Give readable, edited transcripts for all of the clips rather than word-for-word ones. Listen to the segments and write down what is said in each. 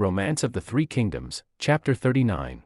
Romance of the Three Kingdoms, Chapter 39.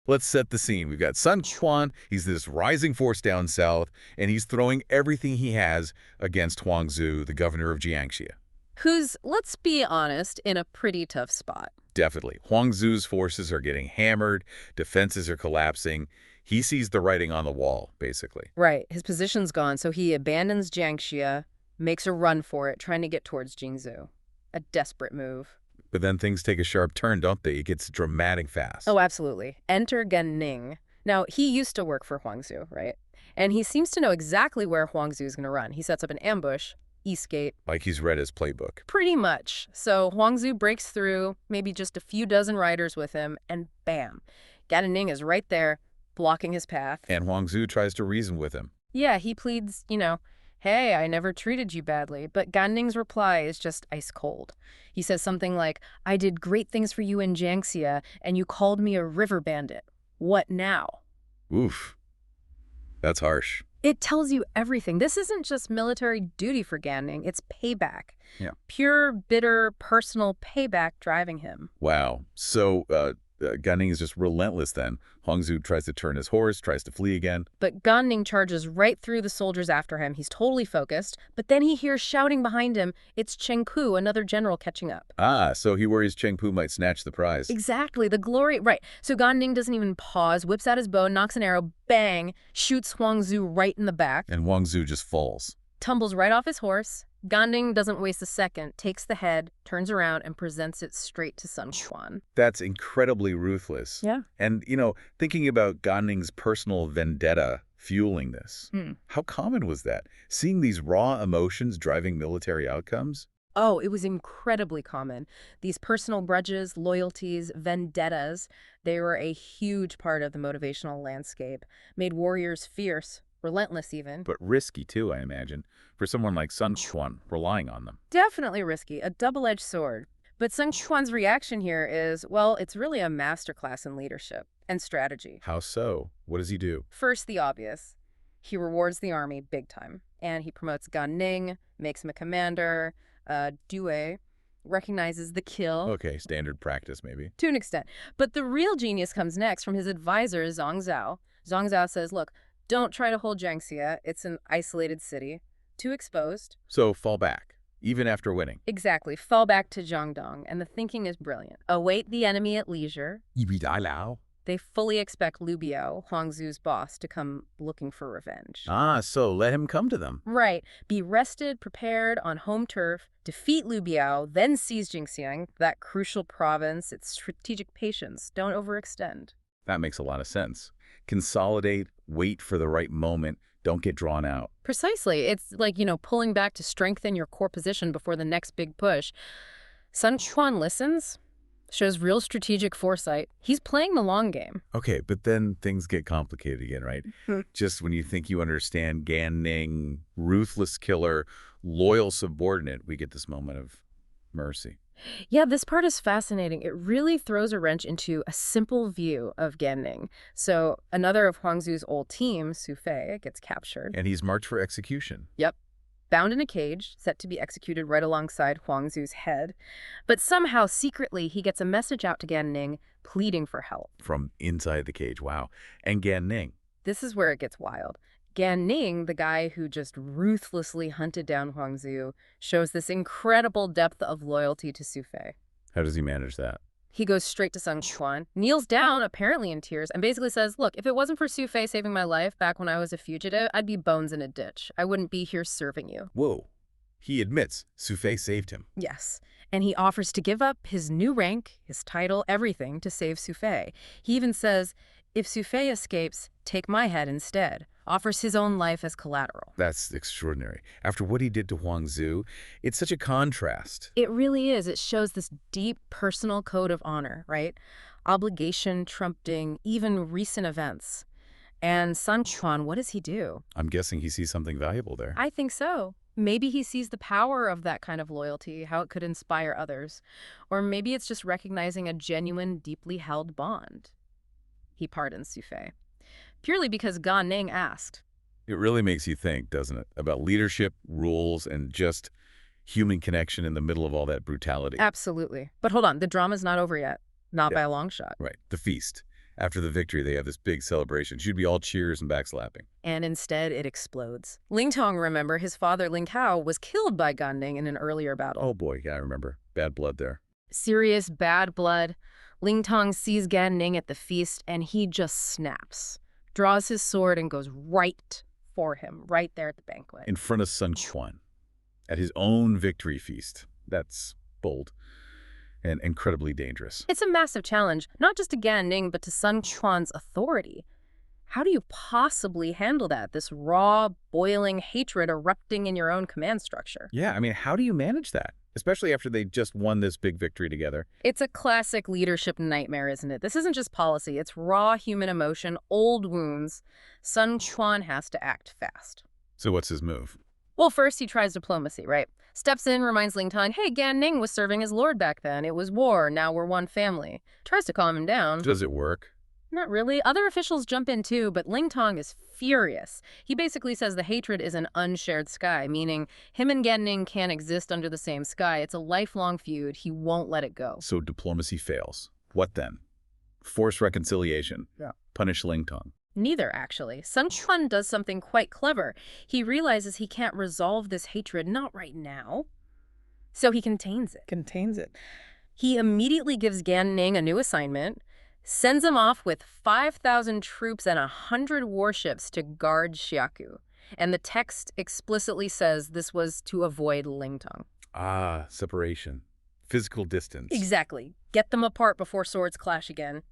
Let's set the scene. We've got Sun Quan. He's this rising force down south, and he's throwing everything he has against Huangzu, the governor of Jiangxia. Who's, let's be honest, in a pretty tough spot. Definitely. Huangzu's forces are getting hammered. Defenses are collapsing. He sees the writing on the wall, basically. Right. His position's gone, so he abandons Jiangxia, makes a run for it, trying to get towards Jingzhou. A desperate move. But then things take a sharp turn, don't they? It gets dramatic fast. Oh, absolutely. Enter Gan Ning. Now, he used to work for Huangzu, right? And he seems to know exactly where Huangzu is going to run. He sets up an ambush, East Gate. Like he's read his playbook. Pretty much. So Huangzu breaks through, maybe just a few dozen riders with him, and bam. Gan Ning is right there, blocking his path. And Huangzu tries to reason with him. Yeah, he pleads, hey, I never treated you badly. But Gan Ning's reply is just ice cold. He says something like, I did great things for you in Jiangxia, and you called me a river bandit. What now? Oof. That's harsh. It tells you everything. This isn't just military duty for Gan Ning. It's payback. Yeah. Pure, bitter, personal payback driving him. Wow. So, Gan Ning is just relentless then. Huangzu tries to turn his horse, tries to flee again. But Gan Ning charges right through the soldiers after him. He's totally focused. But then he hears shouting behind him. It's Cheng Pu, another general, catching up. Ah, so he worries Cheng Pu might snatch the prize. Exactly. The glory. Right. So Gan Ning doesn't even pause, whips out his bow, knocks an arrow, bang, shoots Huangzu right in the back. And Huangzu just falls. Tumbles right off his horse. Gan Ning doesn't waste a second, takes the head, turns around, and presents it straight to Sun Quan. That's incredibly ruthless. Yeah. And, thinking about Gan Ning's personal vendetta fueling this, how common was that? Seeing these raw emotions driving military outcomes? Oh, it was incredibly common. These personal grudges, loyalties, vendettas, they were a huge part of the motivational landscape, made warriors fierce, relentless even. But risky, too, I imagine, for someone like Sun Quan relying on them. Definitely risky, a double-edged sword. But Sun Quan's reaction here is, well, it's really a masterclass in leadership and strategy. How so? What does he do? First, the obvious. He rewards the army big time. And he promotes Gan Ning, makes him a commander. Due recognizes the kill. Okay, standard practice, maybe. To an extent. But the real genius comes next from his advisor, Zhang Zhao. Zhang Zhao says, look, don't try to hold Jiangxia. It's an isolated city. Too exposed. So fall back, even after winning. Exactly. Fall back to Jiangdong. And the thinking is brilliant. Await the enemy at leisure. They fully expect Liu Biao, Huangzu's boss, to come looking for revenge. Ah, so let him come to them. Right. Be rested, prepared, on home turf, defeat Liu Biao, then seize Jingxiang, that crucial province. It's strategic patience. Don't overextend. That makes a lot of sense. Consolidate, wait for the right moment, don't get drawn out. Precisely. It's like, pulling back to strengthen your core position before the next big push. Sun Quan listens, shows real strategic foresight. He's playing the long game. Okay, but then things get complicated again, right? Just when you think you understand Gan Ning, ruthless killer, loyal subordinate, we get this moment of mercy. Yeah, this part is fascinating. It really throws a wrench into a simple view of Gan Ning. So another of Huangzu's old team, Su Fei, gets captured. And he's marked for execution. Yep. Bound in a cage, set to be executed right alongside Huangzu's head. But somehow, secretly, he gets a message out to Gan Ning, pleading for help. From inside the cage, wow. And Gan Ning. This is where it gets wild. Gan Ning, the guy who just ruthlessly hunted down Huangzu, shows this incredible depth of loyalty to Su Fei. How does he manage that? He goes straight to Sun Quan, kneels down, apparently in tears, and basically says, look, if it wasn't for Su Fei saving my life back when I was a fugitive, I'd be bones in a ditch. I wouldn't be here serving you. Whoa. He admits Su Fei saved him. Yes. And he offers to give up his new rank, his title, everything to save Su Fei. He even says, if Su Fei escapes, take my head instead. Offers his own life as collateral. That's extraordinary. After what he did to Huangzu, it's such a contrast. It really is. It shows this deep personal code of honor, right? Obligation trumping even recent events. And Sun Quan, what does he do? I'm guessing he sees something valuable there. I think so. Maybe he sees the power of that kind of loyalty, how it could inspire others. Or maybe it's just recognizing a genuine, deeply held bond. He pardons Su Fei. Purely because Gan Ning asked. It really makes you think, doesn't it, about leadership, rules, and just human connection in the middle of all that brutality. Absolutely. But hold on, the drama's not over yet. Not Yeah. by a long shot. Right. The feast. After the victory, they have this big celebration. Should be all cheers and backslapping. And instead, it explodes. Ling Tong, remember, his father Ling Hao was killed by Gan Ning in an earlier battle. Oh boy, yeah, I remember. Bad blood there. Serious bad blood. Ling Tong sees Gan Ning at the feast, and he just snaps. Draws his sword and goes right for him, right there at the banquet. In front of Sun Quan. At his own victory feast. That's bold. And incredibly dangerous. It's a massive challenge, not just to Gan Ning, but to Sun Quan's authority. How do you possibly handle that, this raw, boiling hatred erupting in your own command structure? Yeah, I mean, how do you manage that? Especially after they just won this big victory together. It's a classic leadership nightmare, isn't it? This isn't just policy. It's raw human emotion, old wounds. Sun Quan has to act fast. So what's his move? Well, first he tries diplomacy, right? Steps in, reminds Ling Tong, hey, Gan Ning was serving as lord back then. It was war. Now we're one family. Tries to calm him down. Does it work? Not really. Other officials jump in too, but Ling Tong is furious. He basically says the hatred is an unshared sky, meaning him and Gan Ning can't exist under the same sky. It's a lifelong feud. He won't let it go. So diplomacy fails. What then? Force reconciliation. Yeah. Punish Ling Tong. Neither, actually. Sun Quan does something quite clever. He realizes he can't resolve this hatred, not right now. So he contains it. He immediately gives Gan Ning a new assignment, sends him off with 5,000 troops and 100 warships to guard Xiaku. And the text explicitly says this was to avoid Ling Tong. Ah, separation. Physical distance. Exactly. Get them apart before swords clash again.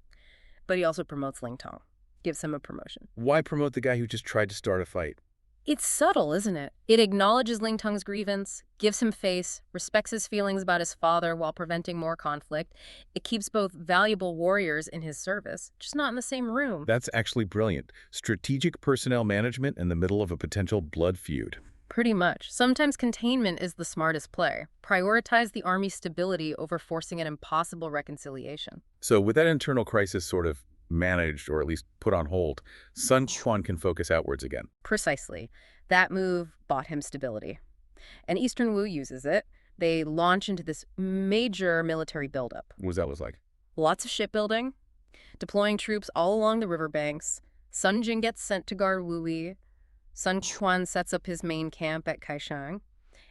But he also promotes Ling Tong. Gives him a promotion. Why promote the guy who just tried to start a fight? It's subtle, isn't it? It acknowledges Ling Tong's grievance, gives him face, respects his feelings about his father while preventing more conflict. It keeps both valuable warriors in his service, just not in the same room. That's actually brilliant. Strategic personnel management in the middle of a potential blood feud. Pretty much. Sometimes containment is the smartest play. Prioritize the army's stability over forcing an impossible reconciliation. So with that internal crisis sort of managed, or at least put on hold, Sun Quan can focus outwards again. Precisely. That move bought him stability. And Eastern Wu uses it. They launch into this major military buildup. What was that like? Lots of shipbuilding, deploying troops all along the riverbanks. Sun Jing gets sent to guard Wuyi. Sun Quan sets up his main camp at Kaishang.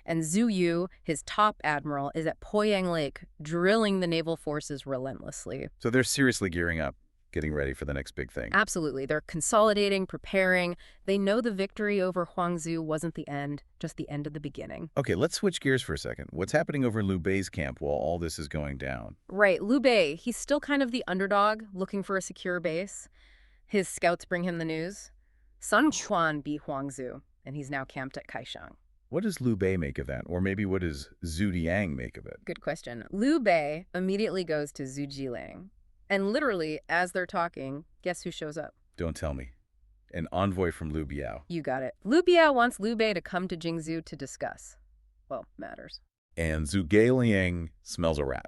And Zhu Yu, his top admiral, is at Poyang Lake, drilling the naval forces relentlessly. So they're seriously gearing up, getting ready for the next big thing. Absolutely. They're consolidating, preparing. They know the victory over Huangzhou wasn't the end, just the end of the beginning. Okay, let's switch gears for a second. What's happening over Liu Bei's camp while all this is going down? Right. Liu Bei, he's still kind of the underdog, looking for a secure base. His scouts bring him the news. Sun Quan beat Huangzhou, and he's now camped at Kaishang. What does Liu Bei make of that? Or maybe what does Zhu Diang make of it? Good question. Liu Bei immediately goes to Zhu Jilang. And literally, as they're talking, guess who shows up? Don't tell me. An envoy from Liu Biao. You got it. Liu Biao wants Liu Bei to come to Jingzhou to discuss, well, matters. And Zhu Gailiang smells a rat.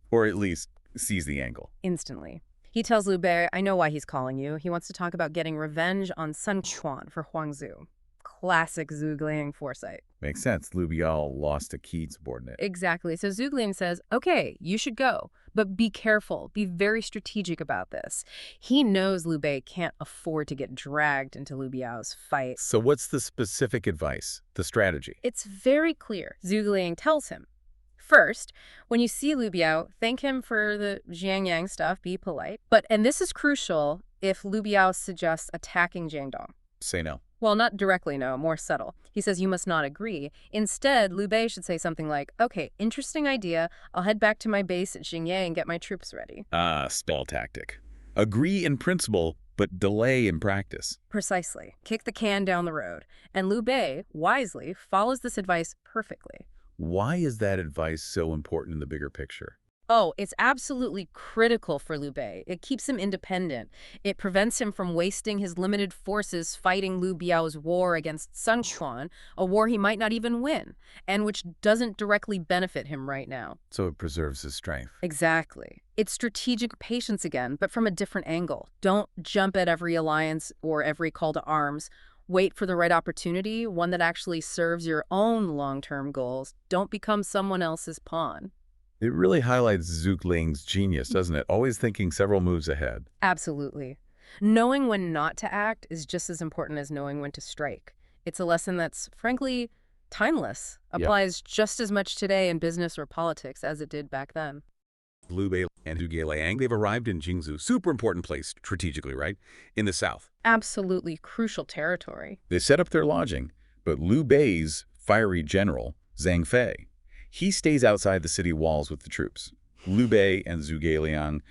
Or at least sees the angle. Instantly. He tells Liu Bei, I know why he's calling you. He wants to talk about getting revenge on Sun Quan for Huangzhou. Classic Zhu Gailiang foresight. Makes sense. Liu Biao lost a key subordinate. Exactly. So Zhu Gailiang says, okay, you should go, but be careful. Be very strategic about this. He knows Liu Bei can't afford to get dragged into Liu Biao's fight. So what's the specific advice? The strategy? It's very clear. Zhu Gailiang tells him, first, when you see Liu Biao, thank him for the Jiangyang stuff, be polite. But, and this is crucial, if Liu Biao suggests attacking Jiangdong. Say no. Well, not directly, no, more subtle. He says you must not agree. Instead, Liu Bei should say something like, okay, interesting idea. I'll head back to my base at Xingye and get my troops ready. Ah, stall tactic. Agree in principle, but delay in practice. Precisely. Kick the can down the road. And Liu Bei, wisely, follows this advice perfectly. Why is that advice so important in the bigger picture? Oh, it's absolutely critical for Liu Bei. It keeps him independent. It prevents him from wasting his limited forces fighting Liu Biao's war against Sun Quan, a war he might not even win, and which doesn't directly benefit him right now. So it preserves his strength. Exactly. It's strategic patience again, but from a different angle. Don't jump at every alliance or every call to arms. Wait for the right opportunity, one that actually serves your own long-term goals. Don't become someone else's pawn. It really highlights Zhuge Liang's genius, doesn't it? Always thinking several moves ahead. Absolutely. Knowing when not to act is just as important as knowing when to strike. It's a lesson that's, frankly, timeless. Yep. Applies just as much today in business or politics as it did back then. Liu Bei and Zhuge Liang, they've arrived in Jingzhou, super important place strategically, right? In the south. Absolutely crucial territory. They set up their lodging, but Liu Bei's fiery general, Zhang Fei, he stays outside the city walls with the troops. Liu Bei and Zhuge Liang,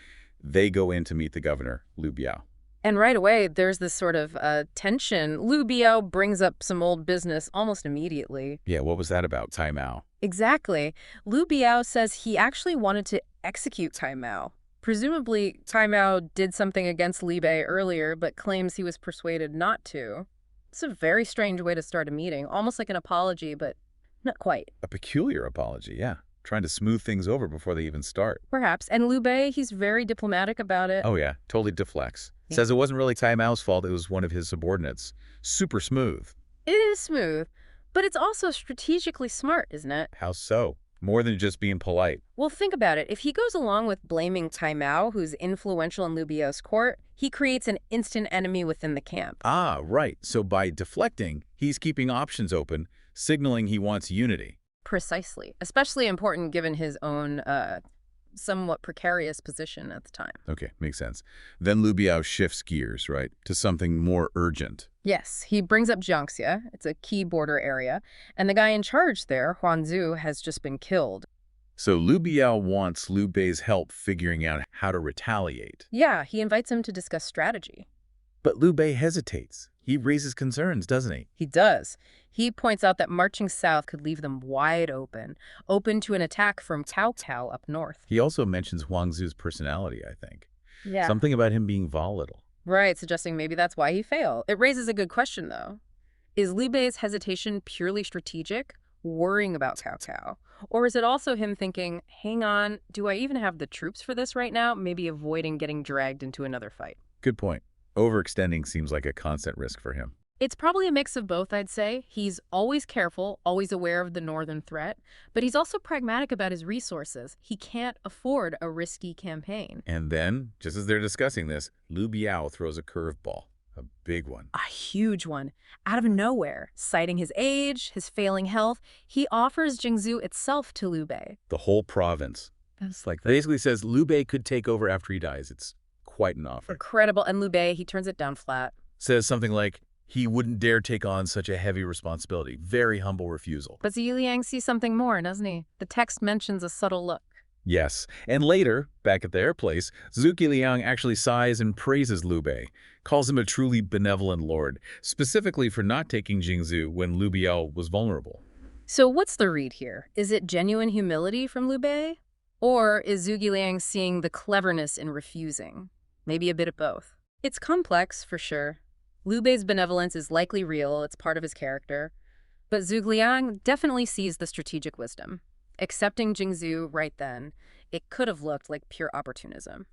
they go in to meet the governor, Liu Biao. And right away, there's this sort of tension. Liu Biao brings up some old business almost immediately. Yeah, what was that about? Cai Mao. Exactly. Liu Biao says he actually wanted to execute Cai Mao. Presumably, Cai Mao did something against Liu Bei earlier, but claims he was persuaded not to. It's a very strange way to start a meeting, almost like an apology, but not quite. A peculiar apology, yeah. Trying to smooth things over before they even start. Perhaps. And Liu Bei, he's very diplomatic about it. Oh yeah, totally deflects. Yeah. Says it wasn't really Cai Mao's fault, it was one of his subordinates. Super smooth. It is smooth, but it's also strategically smart, isn't it? How so? More than just being polite. Well, think about it. If he goes along with blaming Cai Mao, who's influential in Liu Biao's court, he creates an instant enemy within the camp. Ah, right. So by deflecting, he's keeping options open, signaling he wants unity. Precisely. Especially important given his own somewhat precarious position at the time. Okay, makes sense. Then Liu Biao shifts gears, right, to something more urgent. Yes, he brings up Jiangxia. It's a key border area. And the guy in charge there, Huan Zu, has just been killed. So Liu Biao wants Liu Bei's help figuring out how to retaliate. Yeah, he invites him to discuss strategy. But Liu Bei hesitates. He raises concerns, doesn't he? He does. He points out that marching south could leave them wide open to an attack from Cao Cao up north. He also mentions Huang Zu's personality, I think. Yeah. Something about him being volatile. Right, suggesting maybe that's why he failed. It raises a good question, though. Is Liu Bei's hesitation purely strategic, worrying about Cao Cao? Or is it also him thinking, hang on, do I even have the troops for this right now? Maybe avoiding getting dragged into another fight. Good point. Overextending seems like a constant risk for him. It's probably a mix of both, I'd say. He's always careful, always aware of the northern threat, but he's also pragmatic about his resources. He can't afford a risky campaign. And then, just as they're discussing this, Liu Biao throws a curveball. A big one. A huge one. Out of nowhere, citing his age, his failing health, he offers Jingzhou itself to Liu Bei. The whole province. That's like, basically says Liu Bei could take over after he dies. It's quite an offer. Incredible. And Liu Bei, he turns it down flat. Says something like, he wouldn't dare take on such a heavy responsibility. Very humble refusal. But Zhuge Liang sees something more, doesn't he? The text mentions a subtle look. Yes. And later, back at their place, Zhuge Liang actually sighs and praises Liu Bei, calls him a truly benevolent lord, specifically for not taking Jingzhou when Liu Biao was vulnerable. So what's the read here? Is it genuine humility from Liu Bei? Or is Zhuge Liang seeing the cleverness in refusing? Maybe a bit of both. It's complex, for sure. Liu Bei's benevolence is likely real, it's part of his character. But Zhuge Liang definitely sees the strategic wisdom. Accepting Jingzhou right then, it could have looked like pure opportunism.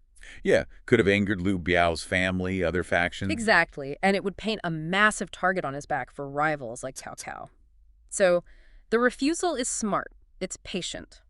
Yeah, could have angered Liu Biao's family, other factions. Exactly, and it would paint a massive target on his back for rivals like Cao Cao. So, the refusal is smart, it's patient.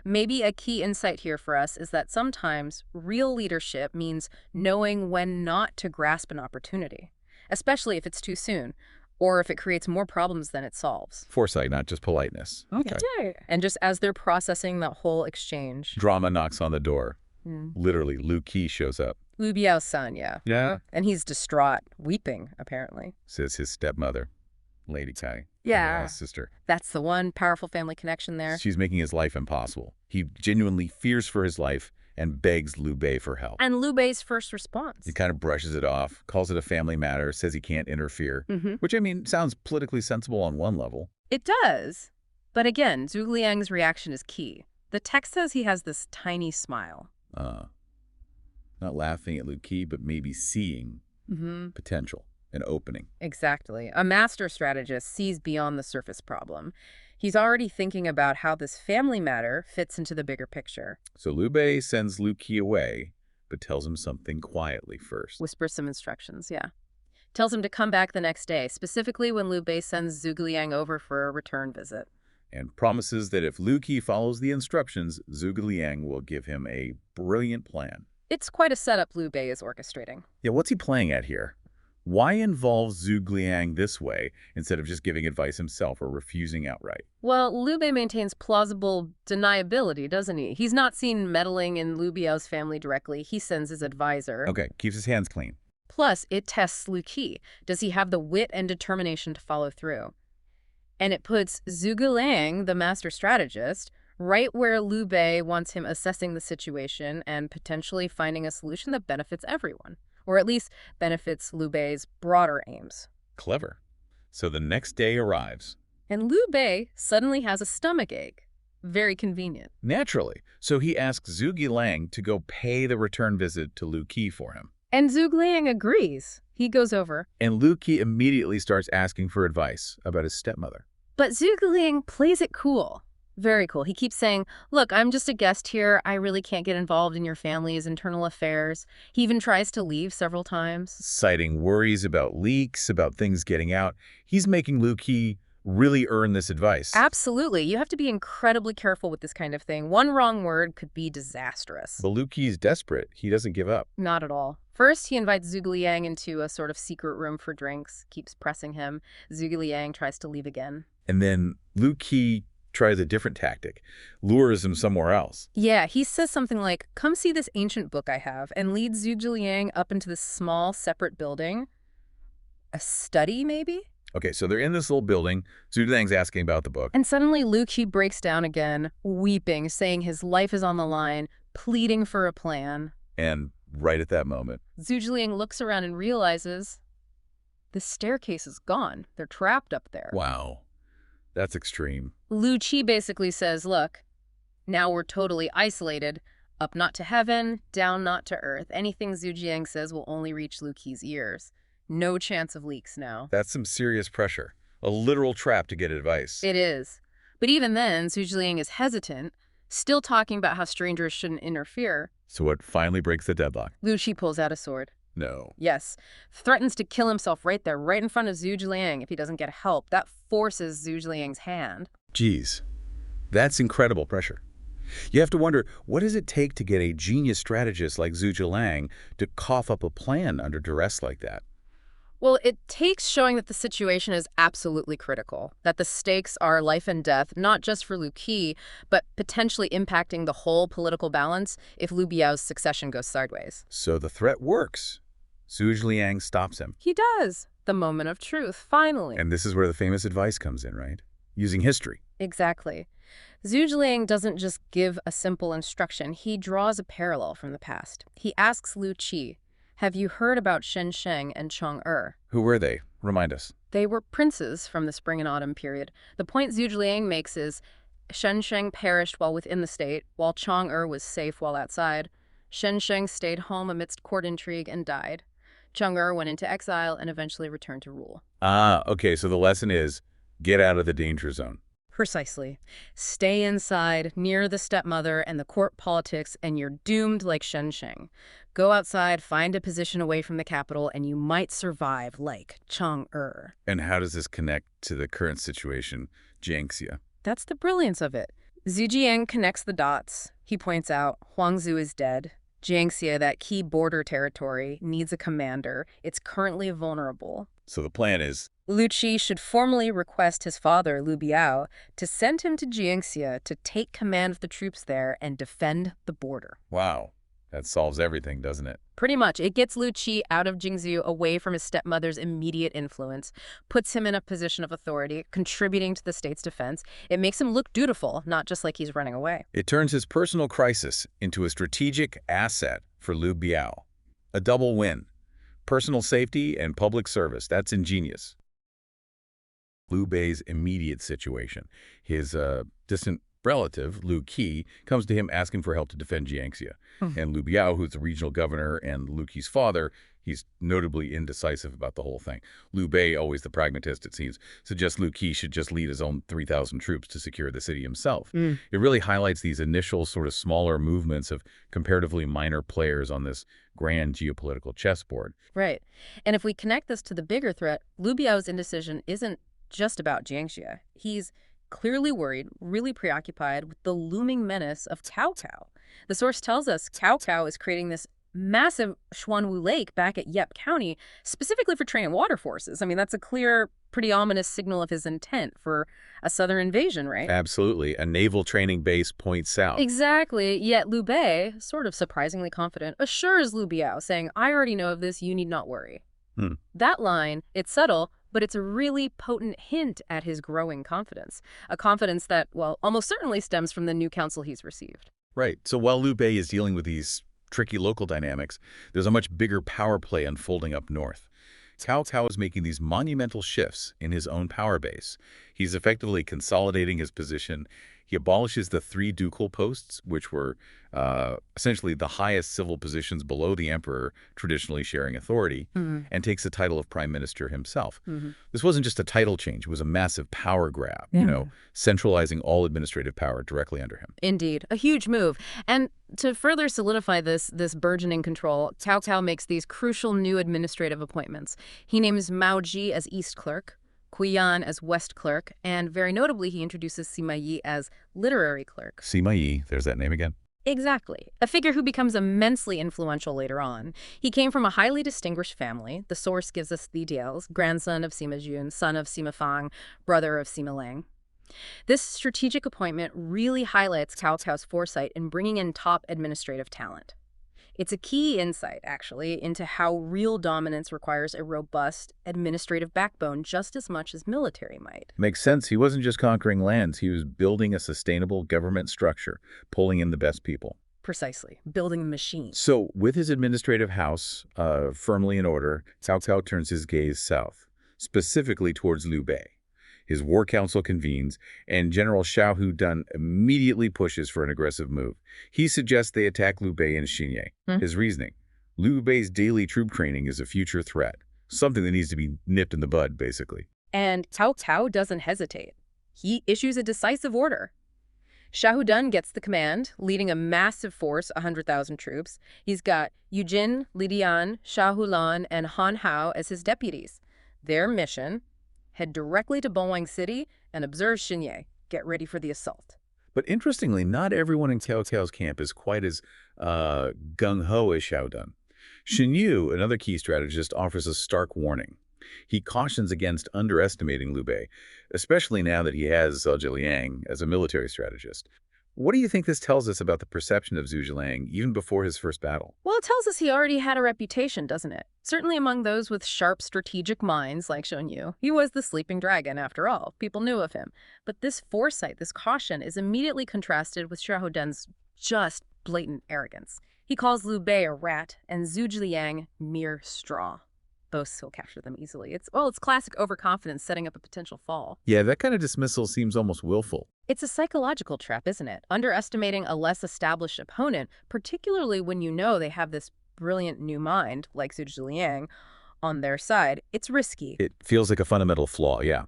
Maybe a key insight here for us is that sometimes real leadership means knowing when not to grasp an opportunity, especially if it's too soon, or if it creates more problems than it solves. Foresight, not just politeness. Okay. Yeah. And just as they're processing that whole exchange, Drama knocks on the door. Literally, Liu Qi shows up. Liu Biao's son, yeah. Yeah? And he's distraught, weeping, apparently. Says his stepmother, Lady Cai. Yeah. Sister. That's the one powerful family connection there. She's making his life impossible. He genuinely fears for his life and begs Liu Bei for help. And Liu Bei's first response. He kind of brushes it off, calls it a family matter, says he can't interfere, which, I mean, sounds politically sensible on one level. It does. But again, Zhuge Liang's reaction is key. The text says he has this tiny smile. Not laughing at Liu Qi, but maybe seeing potential, an opening. Exactly. A master strategist sees beyond the surface problem. He's already thinking about how this family matter fits into the bigger picture. So Liu Bei sends Liu Qi away, but tells him something quietly first. Whispers some instructions, yeah. tells him to come back the next day, specifically when Liu Bei sends Zhuge Liang over for a return visit. And promises that if Lu Qi follows the instructions, Zhuge Liang will give him a brilliant plan. It's quite a setup Liu Bei is orchestrating. Yeah, what's he playing at here? Why involve Zhuge Liang this way instead of just giving advice himself or refusing outright? Well, Liu Bei maintains plausible deniability, doesn't he? He's not seen meddling in Liu Biao's family directly. He sends his advisor. Okay, keeps his hands clean. Plus, it tests Liu Qi. Does he have the wit and determination to follow through? And it puts Zhuge Liang, the master strategist, right where Liu Bei wants him, assessing the situation and potentially finding a solution that benefits everyone, or at least benefits Liu Bei's broader aims. Clever. So the next day arrives. And Liu Bei suddenly has a stomach ache. Very convenient. Naturally. So he asks Zhuge Liang to go pay the return visit to Lu Qi for him. And Zhuge Liang agrees. He goes over. And Lu Qi immediately starts asking for advice about his stepmother. But Zhuge Liang plays it cool. Very cool. He keeps saying, look, I'm just a guest here. I really can't get involved in your family's internal affairs. He even tries to leave several times. Citing worries about leaks, about things getting out. He's making Lu Qi really earn this advice. Absolutely. You have to be incredibly careful with this kind of thing. One wrong word could be disastrous. But Lu Qi's desperate. He doesn't give up. Not at all. First, he invites Zhuge Liang into a sort of secret room for drinks, keeps pressing him. Zhuge Liang tries to leave again. And then Lu Qi tries a different tactic, lures him somewhere else. Yeah, he says something like, come see this ancient book I have, and leads Zhuge Liang up into this small, separate building. A study, maybe? Okay, so they're in this little building. Zhuge Liang's asking about the book. And suddenly Liu Qi breaks down again, weeping, saying his life is on the line, pleading for a plan. And right at that moment, Zhuge Liang looks around and realizes the staircase is gone. They're trapped up there. wow, that's extreme. Liu Qi basically says, look, now we're totally isolated. Up not to heaven, down not to earth. Anything Zhuge Liang says will only reach Liu Qi's ears. No chance of leaks now. That's some serious pressure. A literal trap to get advice. It is. But even then, Zhuge Liang is hesitant, still talking about how strangers shouldn't interfere. So what finally breaks the deadlock? Liu Qi pulls out a sword. No. Yes. Threatens to kill himself right there, right in front of Zhuge Liang if he doesn't get help. That forces Zhuge Liang's hand. Geez, that's incredible pressure. You have to wonder, what does it take to get a genius strategist like Zhuge Liang to cough up a plan under duress like that? Well, it takes showing that the situation is absolutely critical, that the stakes are life and death, not just for Liu Qi, but potentially impacting the whole political balance if Liu Biao's succession goes sideways. So the threat works. Zhuge Liang stops him. He does. The moment of truth, finally. And this is where the famous advice comes in, right? Using history. Exactly. Zhuge Liang doesn't just give a simple instruction. He draws a parallel from the past. He asks Liu Qi, have you heard about Shen Sheng and Chong Who were they? Remind us. They were princes from the spring and autumn period. The point Zhuge Liang makes is Shen Sheng perished while within the state, while Chong was safe while outside. Shen Sheng stayed home amidst court intrigue and died. Chong went into exile and eventually returned to rule. Ah, okay, so the lesson is, get out of the danger zone. Precisely. Stay inside, near the stepmother and the court politics, and you're doomed like Shen Sheng. Go outside, find a position away from the capital, and you might survive like Chong. And how does this connect to the current situation, Jiangxia? That's the brilliance of it. Zhu Jiang connects the dots. He points out Huangzu is dead. Jiangxia, that key border territory, needs a commander. It's currently vulnerable. So the plan is, Liu Qi should formally request his father, Liu Biao, to send him to Jiangxia to take command of the troops there and defend the border. wow, that solves everything, doesn't it? Pretty much. It gets Liu Qi out of Jingzhou, away from his stepmother's immediate influence, puts him in a position of authority, contributing to the state's defense. It makes him look dutiful, not just like he's running away. It turns his personal crisis into a strategic asset for Liu Biao. A double win. Personal safety and public service. That's ingenious. Liu Bei's immediate situation. His distant relative, Liu Qi, comes to him asking for help to defend Jiangxia. And Liu Biao, who's the regional governor and Liu Qi's father, He's notably indecisive about the whole thing. Liu Bei, always the pragmatist, it seems, suggests Liu Qi should just lead his own 3,000 troops to secure the city himself. It really highlights these initial sort of smaller movements of comparatively minor players on this grand geopolitical chessboard. Right. And if we connect this to the bigger threat, Liu Biao's indecision isn't just about Jiangxia. He's clearly worried, really preoccupied with the looming menace of Cao Cao. The source tells us Cao Cao is creating this massive Xuanwu Lake back at Yep County, specifically for training water forces. I mean, that's a clear, pretty ominous signal of his intent for a southern invasion, right? Absolutely. A naval training base points south. Exactly. Yet Liu Bei, sort of surprisingly confident, assures Liu Biao, saying, I already know of this, you need not worry. That line, it's subtle, but it's a really potent hint at his growing confidence. A confidence that, well, almost certainly stems from the new council he's received. Right. So while Liu Bei is dealing with these tricky local dynamics, there's a much bigger power play unfolding up north. Cao Cao is making these monumental shifts in his own power base. He's effectively consolidating his position. He abolishes the 3 ducal posts, which were essentially the highest civil positions below the emperor, traditionally sharing authority, and takes the title of prime minister himself. This wasn't just a title change. It was a massive power grab, centralizing all administrative power directly under him. Indeed, a huge move. And to further solidify this burgeoning control, Cao Cao makes these crucial new administrative appointments. He names Mao Ji as East Clerk, Kuyan as West Clerk, and very notably, he introduces Sima Yi as Literary Clerk. Sima Yi, there's that name again. Exactly. A figure who becomes immensely influential later on. He came from a highly distinguished family. The source gives us the details. Grandson of Sima Jun, son of Sima Fang, brother of Sima Lang. This strategic appointment really highlights Cao Cao's foresight in bringing in top administrative talent. It's a key insight, actually, into how real dominance requires a robust administrative backbone just as much as military might. Makes sense. He wasn't just conquering lands. He was building a sustainable government structure, pulling in the best people. Precisely. Building a machine. So with his administrative house firmly in order, Cao Cao turns his gaze south, specifically towards Liu Bei. His war council convenes, and General Xiahou Dun immediately pushes for an aggressive move. He suggests they attack Liu Bei and Xinye. His reasoning: Liu Bei's daily troop training is a future threat, something that needs to be nipped in the bud, basically. And Cao Cao doesn't hesitate. He issues a decisive order. Xiahou Dun gets the command, leading a massive force, 100,000 troops. He's got Yu Jin, Li Dian, Xia Hulan, and Han Hao as his deputies. Their mission: head directly to Bongwang City and observe Xinye. Get ready for the assault. But interestingly, not everyone in Cao Cao's camp is quite as gung-ho as Xiahou Dun. Shen Yu, another key strategist, offers a stark warning. He cautions against underestimating Liu Bei, especially now that he has Zhao Zhiliang as a military strategist. What do you think this tells us about the perception of Zhu Zhilang even before his first battle? Well, it tells us he already had a reputation, doesn't it? Certainly among those with sharp strategic minds like Shen Yu. He was the sleeping dragon, after all. People knew of him. But this foresight, this caution, is immediately contrasted with Xiahou Dun's just blatant arrogance. He calls Liu Bei a rat and Zhu Zhiliang mere straw. Boasts he'll capture them easily. It's classic overconfidence setting up a potential fall. Yeah, that kind of dismissal seems almost willful. It's a psychological trap, isn't it? Underestimating a less established opponent, particularly when you know they have this brilliant new mind, like Zhu Zhiliang, on their side, it's risky. It feels like a fundamental flaw, yeah.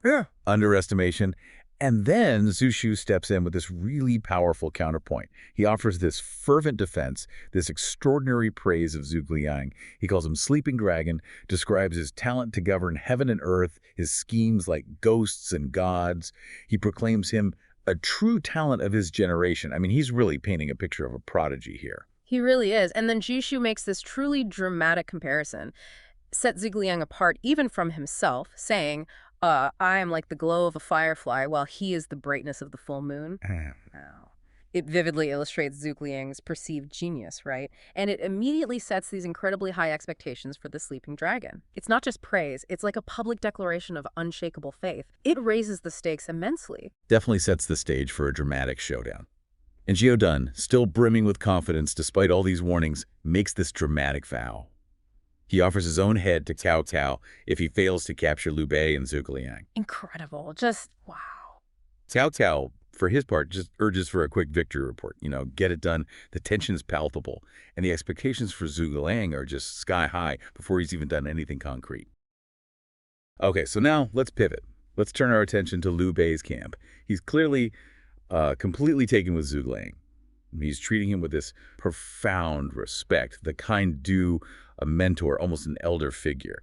Underestimation. And then Zhu Xu steps in with this really powerful counterpoint. He offers this fervent defense, this extraordinary praise of Zhu Zhiliang. He calls him Sleeping Dragon, describes his talent to govern heaven and earth, his schemes like ghosts and gods. He proclaims him a true talent of his generation. I mean, he's really painting a picture of a prodigy here. He really is. And then Zhu Xu makes this truly dramatic comparison, set Zhu Zhiliang apart even from himself, saying, I am like the glow of a firefly while he is the brightness of the full moon. Wow. It vividly illustrates Zhu Zhiliang's perceived genius, right? And it immediately sets these incredibly high expectations for the sleeping dragon. It's not just praise, it's like a public declaration of unshakable faith. It raises the stakes immensely. Definitely sets the stage for a dramatic showdown. And Xiahou Dun, still brimming with confidence despite all these warnings, makes this dramatic vow. He offers his own head to Cao Cao if he fails to capture Liu Bei and Zhu Zhiliang. Incredible. Just wow. Cao Cao for his part, just urges for a quick victory report. Get it done. The tension's palpable, and the expectations for Zhuge Liang are just sky high before he's even done anything concrete. Okay, so now let's pivot. Let's turn our attention to Liu Bei's camp. He's clearly completely taken with Zhuge Liang. He's treating him with this profound respect, the kind due a mentor, almost an elder figure,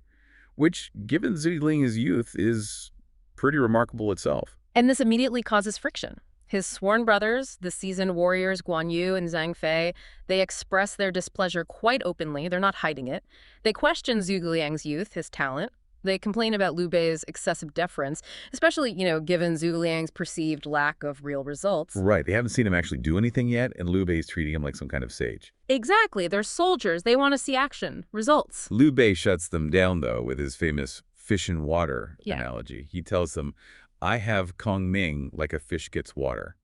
which, given Zhuge Liang's youth, is pretty remarkable itself. And this immediately causes friction. His sworn brothers, the seasoned warriors Guan Yu and Zhang Fei, they express their displeasure quite openly. They're not hiding it. They question Zhuge Liang's youth, his talent. They complain about Liu Bei's excessive deference, especially, given Zhuge Liang's perceived lack of real results. Right. They haven't seen him actually do anything yet, and Liu Bei's treating him like some kind of sage. Exactly. They're soldiers. They want to see action, results. Liu Bei shuts them down, though, with his famous fish in water analogy. He tells them, I have Kongming like a fish gets water.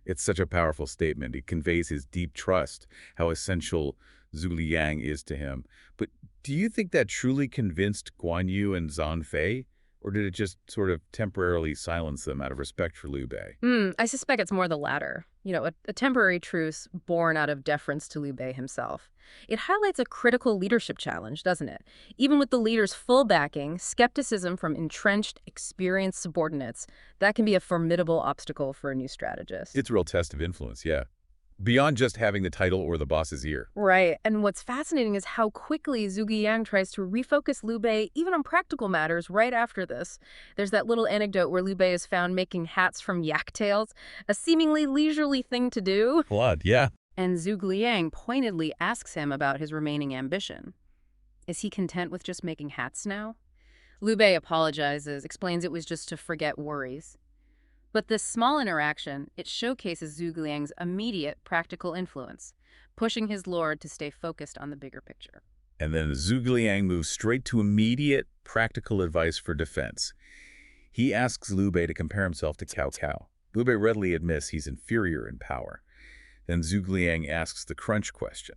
It's such a powerful statement. It conveys his deep trust, how essential Zhuge Liang is to him. But do you think that truly convinced Guan Yu and Zhang Fei? Or did it just sort of temporarily silence them out of respect for Liu Bei? I suspect it's more the latter. A temporary truce born out of deference to Liu Bei himself. It highlights a critical leadership challenge, doesn't it? Even with the leader's full backing, skepticism from entrenched, experienced subordinates, that can be a formidable obstacle for a new strategist. It's a real test of influence, yeah. Beyond just having the title or the boss's ear. Right. And what's fascinating is how quickly Zhuge Liang tries to refocus Liu Bei, even on practical matters, right after this. There's that little anecdote where Liu Bei is found making hats from yak tails, a seemingly leisurely thing to do. Blood, yeah. And Zhuge Liang pointedly asks him about his remaining ambition. Is he content with just making hats now? Liu Bei apologizes, explains it was just to forget worries. But this small interaction, it showcases Zhuge Liang's immediate practical influence, pushing his lord to stay focused on the bigger picture. And then Zhuge Liang moves straight to immediate practical advice for defense. He asks Liu Bei to compare himself to Cao Cao. Liu Bei readily admits he's inferior in power. Then Zhuge Liang asks the crunch question.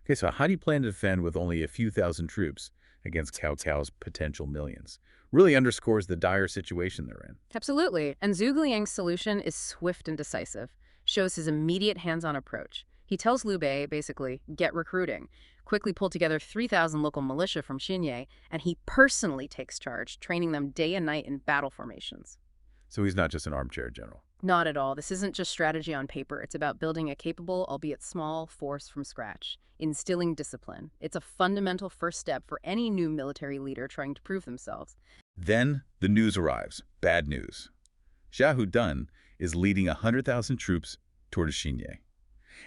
Okay, so how do you plan to defend with only a few thousand troops against Cao Cao's potential millions? Really underscores the dire situation they're in. Absolutely. And Zhuge Liang's solution is swift and decisive, shows his immediate hands-on approach. He tells Liu Bei, basically, get recruiting, quickly pull together 3,000 local militia from Xinye, and he personally takes charge, training them day and night in battle formations. So he's not just an armchair general. Not at all. This isn't just strategy on paper. It's about building a capable, albeit small, force from scratch, instilling discipline. It's a fundamental first step for any new military leader trying to prove themselves. Then the news arrives. Bad news. Xiahou Dun is leading 100,000 troops toward Xinye.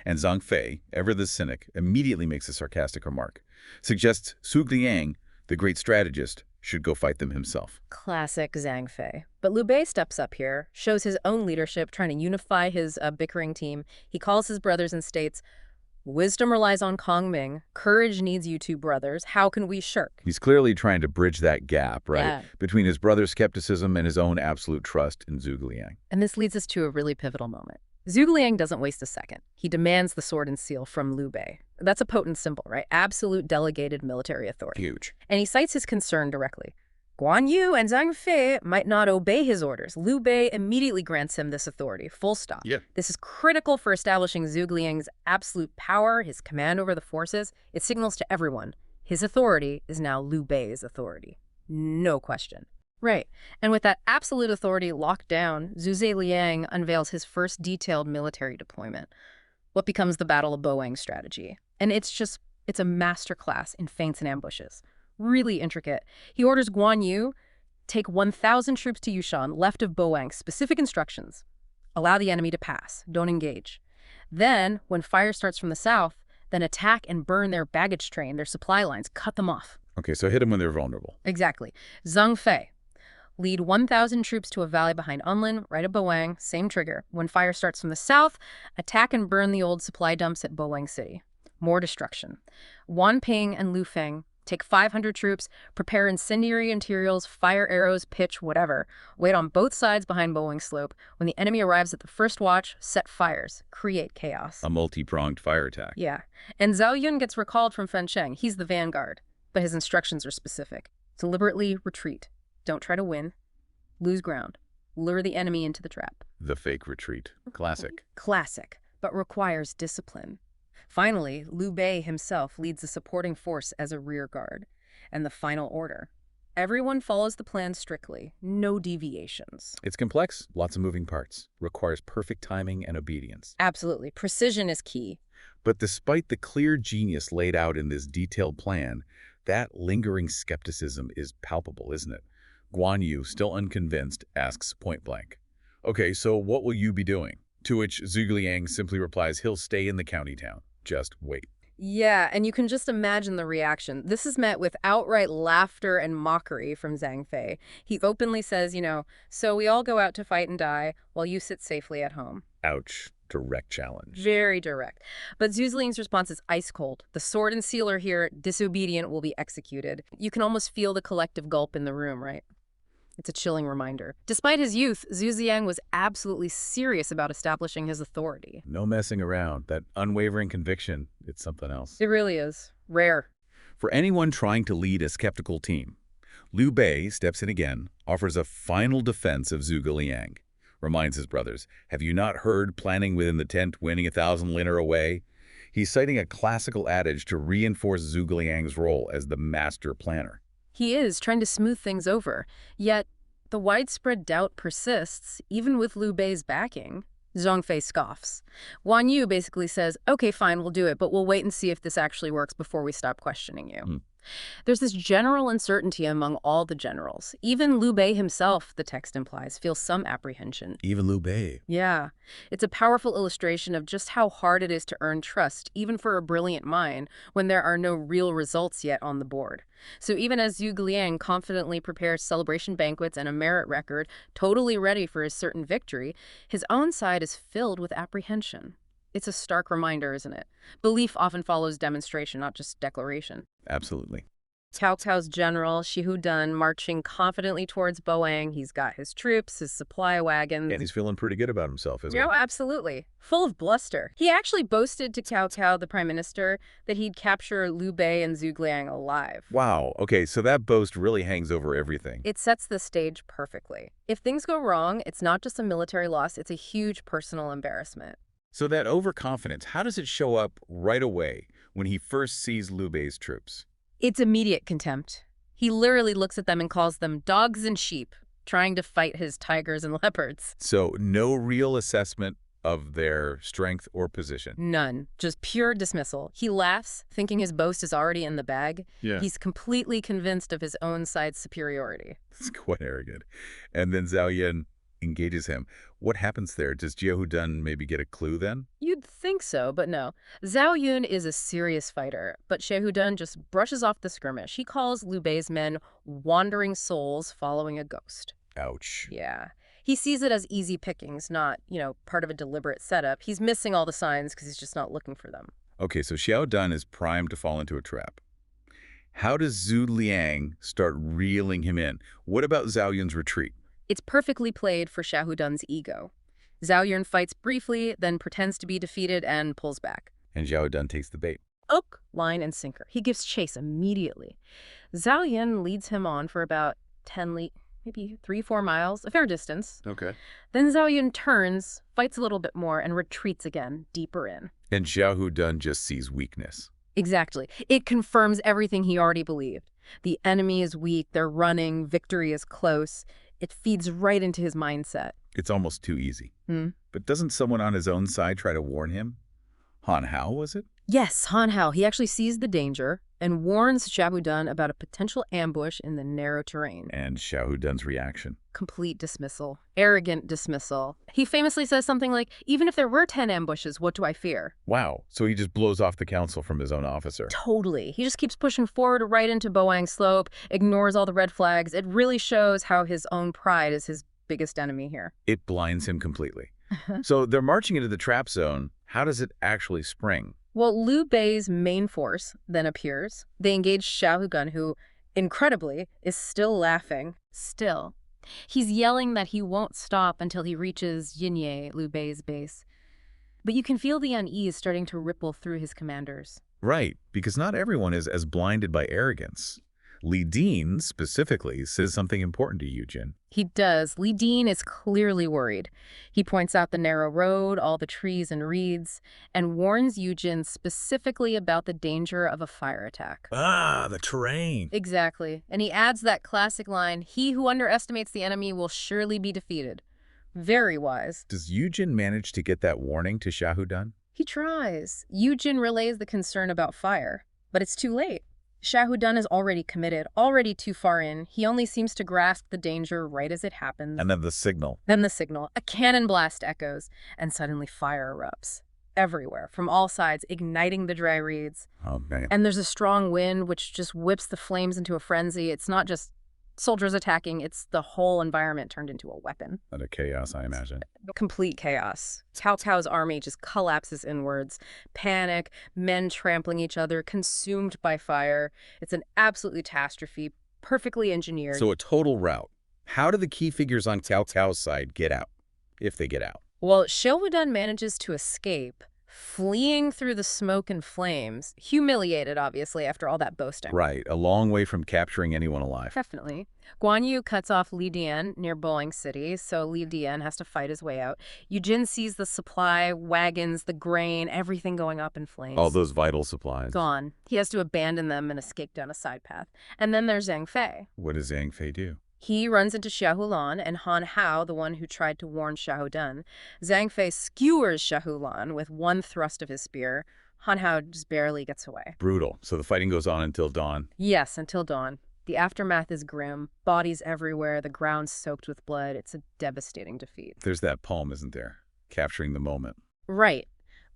And Zhang Fei, ever the cynic, immediately makes a sarcastic remark. Suggests Zhuge Liang, the great strategist, should go fight them himself. Classic Zhang Fei. But Liu Bei steps up here, shows his own leadership, trying to unify his bickering team. He calls his brothers and states, wisdom relies on Kongming. Courage needs you two brothers. How can we shirk? He's clearly trying to bridge that gap, right? Yeah. Between his brother's skepticism and his own absolute trust in Zhuge Liang. And this leads us to a really pivotal moment. Zhuge Liang doesn't waste a second. He demands the sword and seal from Liu Bei. That's a potent symbol, right? Absolute delegated military authority. Huge. And he cites his concern directly. Guan Yu and Zhang Fei might not obey his orders. Liu Bei immediately grants him this authority, full stop. Yeah. This is critical for establishing Zhuge Liang's absolute power, his command over the forces. It signals to everyone, his authority is now Liu Bei's authority. No question. Right. And with that absolute authority locked down, Zhuge Liang unveils his first detailed military deployment, what becomes the Battle of Boang strategy. And it's a masterclass in feints and ambushes. Really intricate. He orders Guan Yu, take 1,000 troops to Yushan, left of Boang, specific instructions. Allow the enemy to pass. Don't engage. Then, when fire starts from the south, then attack and burn their baggage train, their supply lines, cut them off. Okay, so hit them when they're vulnerable. Exactly. Zhang Fei. Lead 1,000 troops to a valley behind Unlin, right at Boang, same trigger. When fire starts from the south, attack and burn the old supply dumps at Boang City. More destruction. Wan Ping and Lu Feng take 500 troops, prepare incendiary materials, fire arrows, pitch, whatever. Wait on both sides behind Boang Slope. When the enemy arrives at the first watch, set fires, create chaos. A multi-pronged fire attack. Yeah. And Zhao Yun gets recalled from Fencheng. He's the vanguard. But his instructions are specific. Deliberately retreat. Don't try to win. Lose ground. lure the enemy into the trap. The fake retreat. Classic. Classic, but requires discipline. Finally, Liu Bei himself leads a supporting force as a rear guard. And the final order. Everyone follows the plan strictly, no deviations. It's complex, lots of moving parts, requires perfect timing and obedience. Absolutely. Precision is key. But despite the clear genius laid out in this detailed plan, that lingering skepticism is palpable, isn't it? Guan Yu, still unconvinced, asks point blank, "Okay, so what will you be doing?" To which Zhuge Liang simply replies he'll stay in the county town. Just wait. Yeah, and you can just imagine the reaction. This is met with outright laughter and mockery from Zhang Fei. He openly says, so we all go out to fight and die while you sit safely at home. Ouch. Direct challenge. Very direct. But Zhu Ziling's response is ice cold. The sword and sealer here, disobedient, will be executed. You can almost feel the collective gulp in the room, right? It's a chilling reminder. Despite his youth, Zhu Ziyang was absolutely serious about establishing his authority. No messing around. That unwavering conviction, it's something else. It really is. Rare. For anyone trying to lead a skeptical team, Liu Bei steps in again, offers a final defense of Zhuge Liang. Reminds his brothers, have you not heard planning within the tent, winning 1,000 liner away? He's citing a classical adage to reinforce Zhuge Liang's role as the master planner. He is trying to smooth things over, yet the widespread doubt persists, even with Liu Bei's backing. Zhang Fei scoffs. Guan Yu basically says, okay, fine, we'll do it, but we'll wait and see if this actually works before we stop questioning you. There's this general uncertainty among all the generals. Even Liu Bei himself, the text implies, feels some apprehension. Even Liu Bei. Yeah. It's a powerful illustration of just how hard it is to earn trust, even for a brilliant mind, when there are no real results yet on the board. So even as Zhuge Liang confidently prepares celebration banquets and a merit record, totally ready for his certain victory, his own side is filled with apprehension. It's a stark reminder, isn't it? Belief often follows demonstration, not just declaration. Absolutely. Cao Cao's general, Xiahou Dun, marching confidently towards Boang. He's got his troops, his supply wagons. And he's feeling pretty good about himself, isn't he? No, absolutely. Full of bluster. He actually boasted to Cao Cao, the prime minister, that he'd capture Liu Bei and Zhuge Liang alive. Wow. Okay, so that boast really hangs over everything. It sets the stage perfectly. If things go wrong, it's not just a military loss, it's a huge personal embarrassment. So that overconfidence, how does it show up right away when he first sees Liu Bei's troops? It's immediate contempt. He literally looks at them and calls them dogs and sheep, trying to fight his tigers and leopards. So no real assessment of their strength or position. None. Just pure dismissal. He laughs, thinking his boast is already in the bag. Yeah. He's completely convinced of his own side's superiority. It's quite arrogant. And then Zhao Yan engages him. What happens there? Does Xiahou Dun maybe get a clue then? You'd think so, but no. Zhao Yun is a serious fighter, but Xiahou Dun just brushes off the skirmish. He calls Liu Bei's men wandering souls following a ghost. Ouch. Yeah. He sees it as easy pickings, not, part of a deliberate setup. He's missing all the signs because he's just not looking for them. Okay, so Xiahou Dun is primed to fall into a trap. How does Zhu Liang start reeling him in? What about Zhao Yun's retreat? It's perfectly played for Xiahou Dun's ego. Zhao Yun fights briefly, then pretends to be defeated and pulls back. And Xiahou Dun takes the bait. Hook, line, and sinker. He gives chase immediately. Zhao Yun leads him on for about 10 maybe 3-4 miles, a fair distance. Okay. Then Zhao Yun turns, fights a little bit more, and retreats again, deeper in. And Xiahou Dun just sees weakness. Exactly. It confirms everything he already believed. The enemy is weak, they're running, victory is close. It feeds right into his mindset. It's almost too easy. But doesn't someone on his own side try to warn him? Han Hao, was it? Yes, Han Hao. He actually sees the danger and warns Xiahou Dun about a potential ambush in the narrow terrain. And Xiahou Dun's reaction? Complete dismissal. Arrogant dismissal. He famously says something like, even if there were 10 ambushes, what do I fear? Wow. So he just blows off the counsel from his own officer. Totally. He just keeps pushing forward right into Boang Slope, ignores all the red flags. It really shows how his own pride is his biggest enemy here. It blinds him completely. So they're marching into the trap zone. How does it actually spring? Well, Liu Bei's main force then appears. They engage Xiahou Dun, who, incredibly, is still laughing. Still. He's yelling that he won't stop until he reaches Yinye, Liu Bei's base. But you can feel the unease starting to ripple through his commanders. Right, because not everyone is as blinded by arrogance. Li Din, specifically, says something important to Yujin. He does. Li Din is clearly worried. He points out the narrow road, all the trees and reeds, and warns Yujin specifically about the danger of a fire attack. Ah, the terrain. Exactly. And he adds that classic line, "He who underestimates the enemy will surely be defeated." Very wise. Does Yujin manage to get that warning to Shahudan? He tries. Yujin relays the concern about fire, but it's too late. Shahudan is already committed, already too far in. He only seems to grasp the danger right as it happens. And then the signal. Then the signal. A cannon blast echoes, and suddenly fire erupts. Everywhere, from all sides, igniting the dry reeds. Oh, man. And there's a strong wind which just whips the flames into a frenzy. It's not just soldiers attacking, it's the whole environment turned into a weapon. What a chaos, I imagine. Complete chaos. Cao Cao's army just collapses inwards. Panic, men trampling each other, consumed by fire. It's an absolute catastrophe, perfectly engineered. So a total rout. How do the key figures on Cao Cao's side get out, if they get out? Well, Shahudan manages to escape, fleeing through the smoke and flames, humiliated, obviously, after all that boasting. Right, a long way from capturing anyone alive. Definitely. Guan Yu cuts off Li Dian near Boeing City, so Li Dian has to fight his way out. Yujin sees the supply wagons, the grain, everything going up in flames. All those vital supplies. Gone. He has to abandon them and escape down a side path. And then there's Zhang Fei. What does Zhang Fei do? He runs into Shahulan and Han Hao, the one who tried to warn Shahudan. Zhang Fei skewers Shahulan with one thrust of his spear. Han Hao just barely gets away. Brutal. So the fighting goes on until dawn. Yes, until dawn. The aftermath is grim. Bodies everywhere, the ground soaked with blood. It's a devastating defeat. There's that poem, isn't there? Capturing the moment. Right.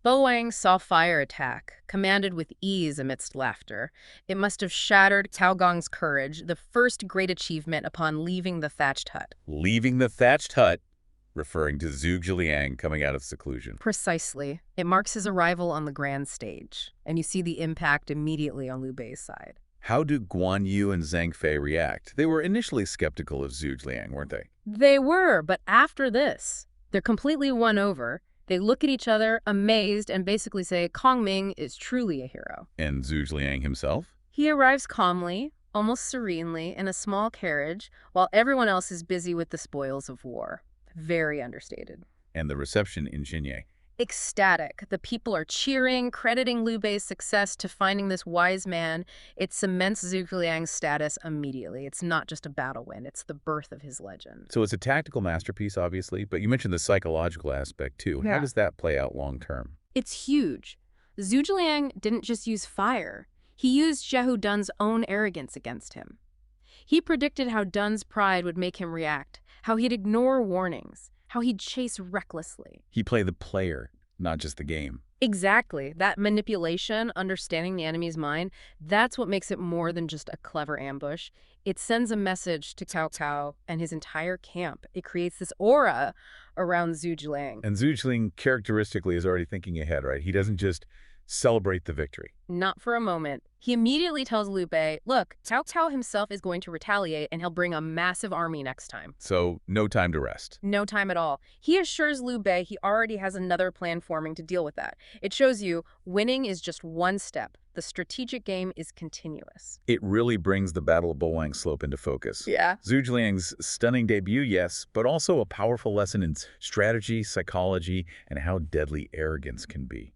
Wang saw fire attack, commanded with ease amidst laughter. It must have shattered Cao Gong's courage, the first great achievement upon leaving the thatched hut. Leaving the thatched hut, referring to Zhu Zhiliang coming out of seclusion. Precisely. It marks his arrival on the grand stage, and you see the impact immediately on Liu Bei's side. How do Guan Yu and Zhang Fei react? They were initially skeptical of Zhu Zhiliang, weren't they? They were, but after this, they're completely won over. They look at each other, amazed, and basically say Kongming is truly a hero. And Zhu Zhiliang himself? He arrives calmly, almost serenely, in a small carriage, while everyone else is busy with the spoils of war. Very understated. And the reception in Xinye. Ecstatic. The people are cheering, crediting Liu Bei's success to finding this wise man. It cements Zhu Zhiliang's status immediately. It's not just a battle win, it's the birth of his legend. So it's a tactical masterpiece, obviously, but you mentioned the psychological aspect, too. Yeah. How does that play out long term? It's huge. Zhu Zhiliang didn't just use fire. He used Shahudan's own arrogance against him. He predicted how Dun's pride would make him react, how he'd ignore warnings, how he'd chase recklessly. He played the player, not just the game. Exactly. That manipulation, understanding the enemy's mind, that's what makes it more than just a clever ambush. It sends a message to Cao Cao and his entire camp. It creates this aura around Zhu Zhiliang. And Zhu Zhiliang characteristically is already thinking ahead, right? He doesn't just celebrate the victory. Not for a moment. He immediately tells Liu Bei, look, Cao Cao himself is going to retaliate and he'll bring a massive army next time. So no time to rest. No time at all. He assures Liu Bei he already has another plan forming to deal with that. It shows you winning is just one step. The strategic game is continuous. It really brings the Battle of Boeing Slope into focus. Yeah. Zhu Zhiliang's stunning debut, yes, but also a powerful lesson in strategy, psychology, and how deadly arrogance can be.